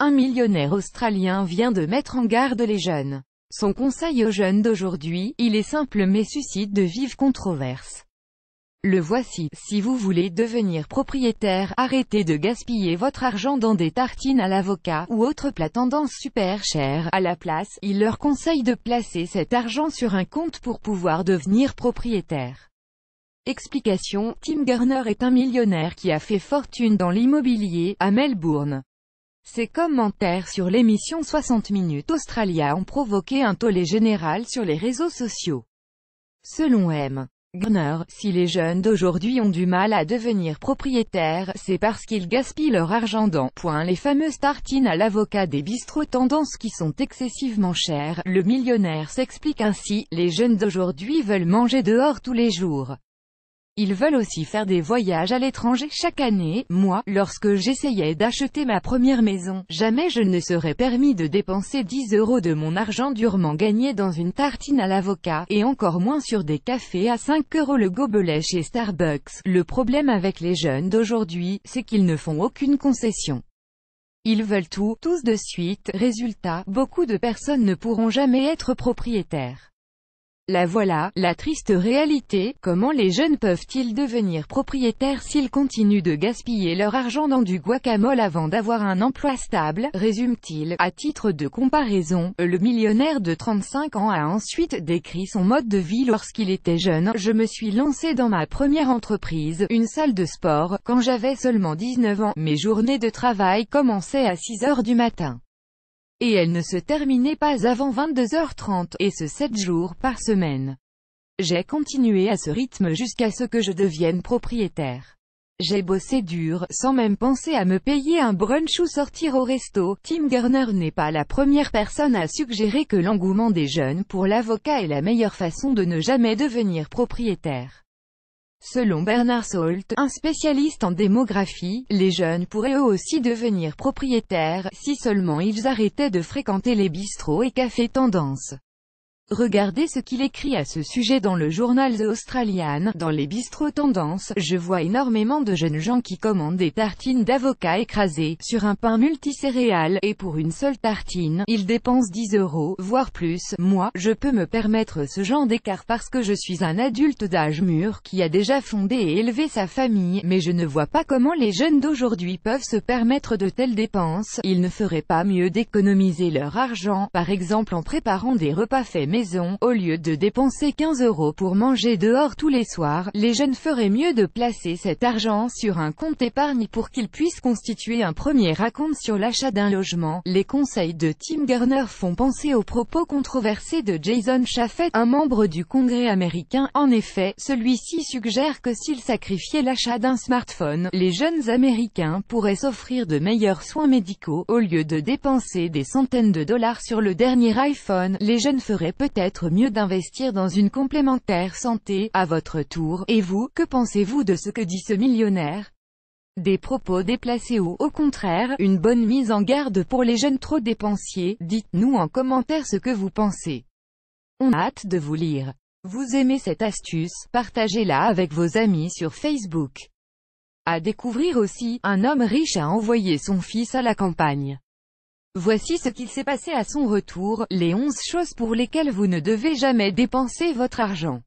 Un millionnaire australien vient de mettre en garde les jeunes. Son conseil aux jeunes d'aujourd'hui, il est simple mais suscite de vives controverses. Le voici: si vous voulez devenir propriétaire, arrêtez de gaspiller votre argent dans des tartines à l'avocat, ou autres plats tendance super chers. À la place, il leur conseille de placer cet argent sur un compte pour pouvoir devenir propriétaire. Explication: Tim Gurner est un millionnaire qui a fait fortune dans l'immobilier, à Melbourne. Ses commentaires sur l'émission 60 Minutes Australia ont provoqué un tollé général sur les réseaux sociaux. Selon M. Gurner, si les jeunes d'aujourd'hui ont du mal à devenir propriétaires, c'est parce qu'ils gaspillent leur argent dans les fameuses tartines à l'avocat des bistrots tendance qui sont excessivement chères. Le millionnaire s'explique ainsi: les jeunes d'aujourd'hui veulent manger dehors tous les jours. Ils veulent aussi faire des voyages à l'étranger chaque année. Moi, lorsque j'essayais d'acheter ma première maison, jamais je ne serais permis de dépenser 10 € de mon argent durement gagné dans une tartine à l'avocat, et encore moins sur des cafés à 5 € le gobelet chez Starbucks. Le problème avec les jeunes d'aujourd'hui, c'est qu'ils ne font aucune concession. Ils veulent tout, tous de suite. Résultat, beaucoup de personnes ne pourront jamais être propriétaires. La voilà, la triste réalité. Comment les jeunes peuvent-ils devenir propriétaires s'ils continuent de gaspiller leur argent dans du guacamole avant d'avoir un emploi stable, résume-t-il. À titre de comparaison, le millionnaire de 35 ans a ensuite décrit son mode de vie lorsqu'il était jeune. Je me suis lancé dans ma première entreprise, une salle de sport, quand j'avais seulement 19 ans. Mes journées de travail commençaient à 6 h du matin. Et elle ne se terminait pas avant 22h30, et ce 7 jours par semaine. J'ai continué à ce rythme jusqu'à ce que je devienne propriétaire. J'ai bossé dur, sans même penser à me payer un brunch ou sortir au resto. Tim Gurner n'est pas la première personne à suggérer que l'engouement des jeunes pour l'avocat est la meilleure façon de ne jamais devenir propriétaire. Selon Bernard Salt, un spécialiste en démographie, les jeunes pourraient eux aussi devenir propriétaires, si seulement ils arrêtaient de fréquenter les bistrots et cafés tendance. Regardez ce qu'il écrit à ce sujet dans le journal The Australian. Dans les bistrots tendance, je vois énormément de jeunes gens qui commandent des tartines d'avocat écrasées sur un pain multicéréales, et pour une seule tartine, ils dépensent 10 €, voire plus. Moi, je peux me permettre ce genre d'écart parce que je suis un adulte d'âge mûr, qui a déjà fondé et élevé sa famille, mais je ne vois pas comment les jeunes d'aujourd'hui peuvent se permettre de telles dépenses. Ils ne feraient pas mieux d'économiser leur argent, par exemple en préparant des repas faits maison, au lieu de dépenser 15 € pour manger dehors tous les soirs. Les jeunes feraient mieux de placer cet argent sur un compte épargne pour qu'ils puissent constituer un premier acompte sur l'achat d'un logement. Les conseils de Tim Gurner font penser aux propos controversés de Jason Chaffetz, un membre du Congrès américain. En effet, celui-ci suggère que s'ils sacrifiaient l'achat d'un smartphone, les jeunes américains pourraient s'offrir de meilleurs soins médicaux. Au lieu de dépenser des centaines de dollars sur le dernier iPhone, les jeunes feraient peut-être mieux d'investir dans une complémentaire santé. À votre tour, et vous, que pensez-vous de ce que dit ce millionnaire? Des propos déplacés ou, au contraire, une bonne mise en garde pour les jeunes trop dépensiers? Dites-nous en commentaire ce que vous pensez. On a hâte de vous lire. Vous aimez cette astuce? Partagez-la avec vos amis sur Facebook. À découvrir aussi, un homme riche a envoyé son fils à la campagne. Voici ce qu'il s'est passé à son retour, les 11 choses pour lesquelles vous ne devez jamais dépenser votre argent.